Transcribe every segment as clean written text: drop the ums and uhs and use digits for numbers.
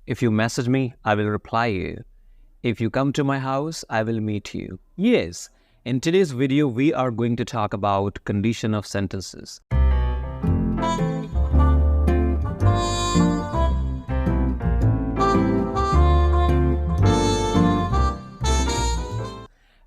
If you message me, I will reply you. If you come to my house, I will meet you. Yes, in today's video, we are going to talk about condition of sentences.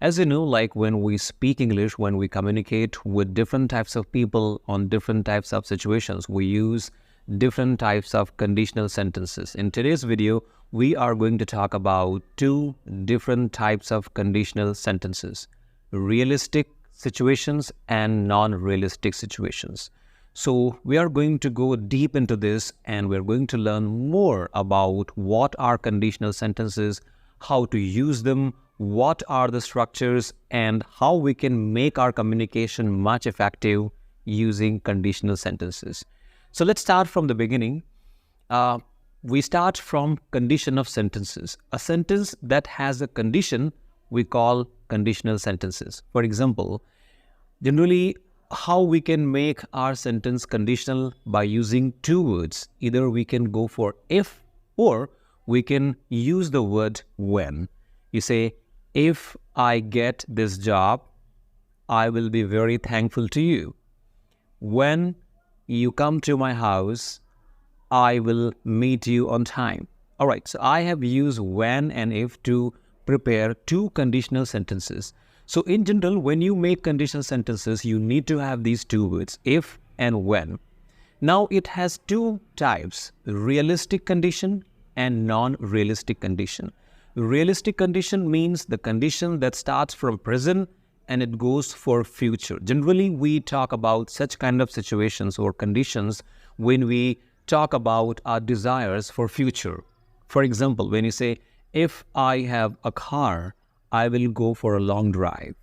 As you know, like when we speak English, when we communicate with different types of people on different types of situations, we use different types of conditional sentences. In today's video, we are going to talk about two different types of conditional sentences: realistic situations and non-realistic situations. So we are going to go deep into this, and we're going to learn more about what are conditional sentences, how to use them, what are the structures, and how we can make our communication much effective using conditional sentences. So let's start from the beginning. We start from condition of sentences. A sentence that has a condition we call conditional sentences. For example, generally how we can make our sentence conditional by using two words. Either we can go for if, or we can use the word when. You say, if I get this job, I will be very thankful to you. When you come to my house, I will meet you on time. All right, so I have used when and if to prepare two conditional sentences. So in general, when you make conditional sentences, you need to have these two words, if and when. Now it has two types: realistic condition and non-realistic condition. Realistic condition means the condition that starts from present and it goes for future. Generally, we talk about such kind of situations or conditions when we talk about our desires for future. For example, when you say, if I have a car, I will go for a long drive.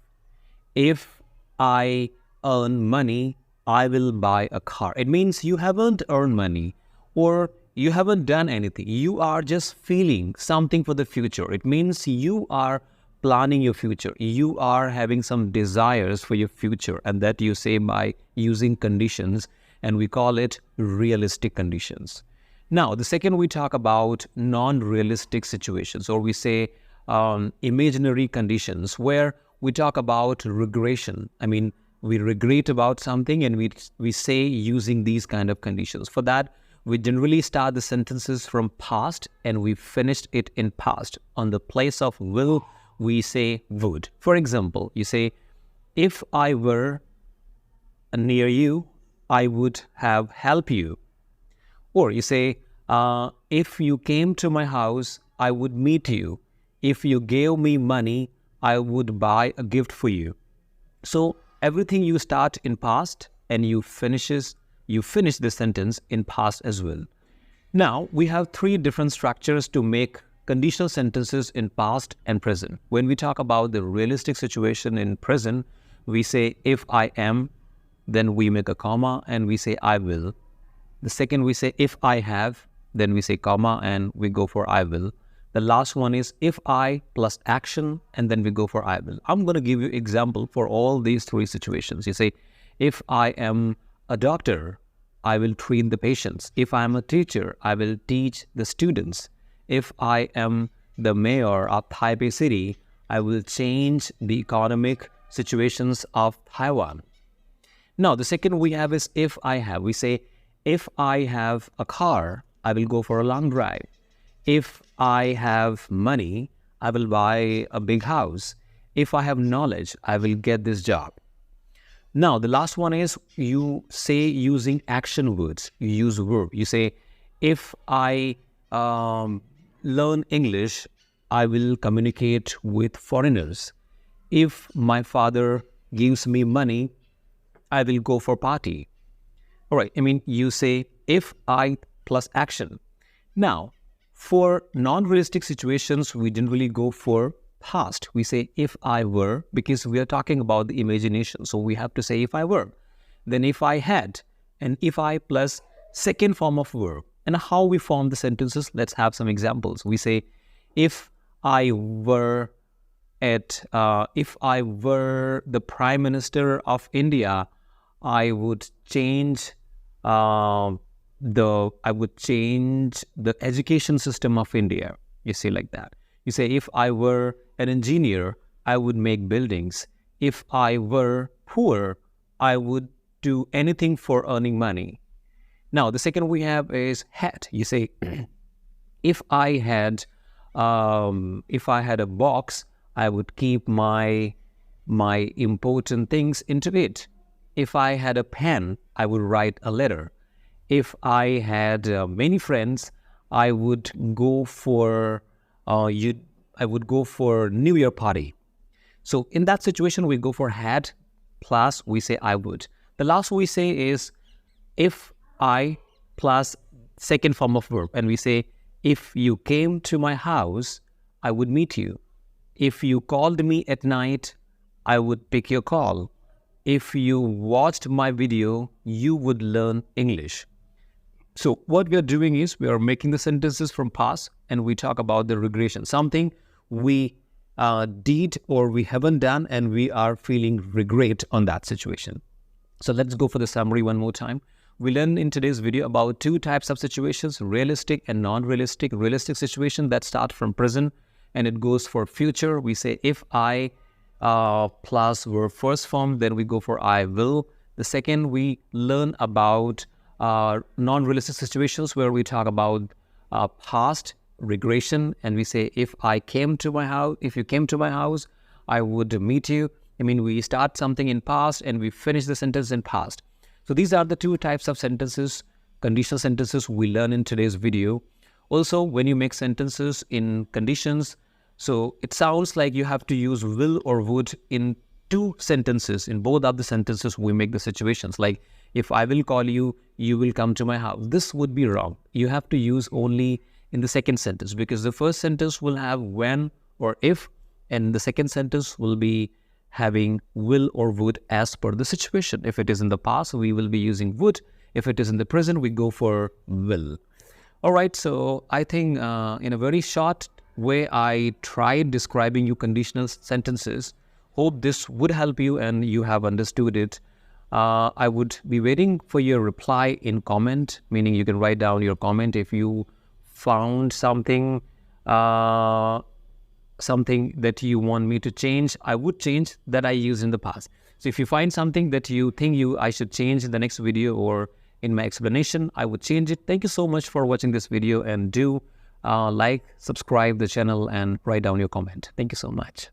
If I earn money, I will buy a car. It means you haven't earned money, or you haven't done anything. You are just feeling something for the future. It means you are planning your future. You are having some desires for your future, and that you say by using conditions, and we call it realistic conditions. Now, the second, we talk about non-realistic situations, or we say imaginary conditions, where we talk about regression. I mean, we regret about something, and we say using these kind of conditions. For that, we generally start the sentences from past and we finished it in past. On the place of will, we say would. For example, you say, if I were near you, I would have helped you. Or you say, if you came to my house, I would meet you. If you gave me money, I would buy a gift for you. So everything you start in past and you finish the sentence in past as well. Now, we have three different structures to make conditional sentences in past and present. When we talk about the realistic situation in present, we say, if I am, then we make a comma and we say, I will. The second, we say, if I have, then we say comma and we go for I will. The last one is if I plus action, and then we go for I will. I'm going to give you example for all these three situations. You say, if I am a doctor, I will train the patients. If I am a teacher, I will teach the students. If I am the mayor of Taipei City, I will change the economic situations of Taiwan. Now, the second we have is if I have. We say, if I have a car, I will go for a long drive. If I have money, I will buy a big house. If I have knowledge, I will get this job. Now, the last one is you say using action words. You use verb. You say, if I learn English, I will communicate with foreigners. If my father gives me money, I will go for party. All right, I mean, you say if I plus action. Now, for non-realistic situations, we generally go for past. We say if I were, because we are talking about the imagination. So we have to say if I were. Then if I had, and if I plus second form of verb. And how we form the sentences, let's have some examples. We say, if I were if I were the Prime Minister of India, I would change I would change the education system of India. You say like that. You say, if I were an engineer, I would make buildings. If I were poor, I would do anything for earning money. Now, the second we have is had. You say, if I had a box, I would keep my important things into it. If I had a pen, I would write a letter. If I had many friends, I would go for New Year party. So in that situation, we go for had plus we say I would. The last we say is if I plus second form of verb, and we say if you came to my house, I would meet you. If you called me at night, I would pick your call. If you watched my video, you would learn English. So what we are doing is we are making the sentences from past, and we talk about the regression, something we did or we haven't done, and we are feeling regret on that situation. So let's go for the summary one more time. We learned in today's video about two types of situations, realistic and non-realistic. Realistic situation that start from present and it goes for future. We say if I plus verb first form, then we go for I will. The second, we learn about non-realistic situations where we talk about past regression, and we say if you came to my house, I would meet you. I mean, we start something in past and we finish the sentence in past. So these are the two types of sentences, conditional sentences, we learn in today's video. Also, when you make sentences in conditions, so it sounds like you have to use will or would in two sentences. In both of the sentences, we make the situations. Like, if I will call you, you will come to my house. This would be wrong. You have to use only in the second sentence, because the first sentence will have when or if, and the second sentence will be having will or would as per the situation. If it is in the past, we will be using would. If it is in the present, we go for will. All right, so I think in a very short way, I tried describing you conditional sentences. Hope this would help you and you have understood it. I would be waiting for your reply in comment, meaning you can write down your comment if you found something that you want me to change. I would change that I used in the past. So if you find something that you think I should change in the next video or in my explanation, I would change it. Thank you so much for watching this video, and do like, subscribe the channel and write down your comment. Thank you so much.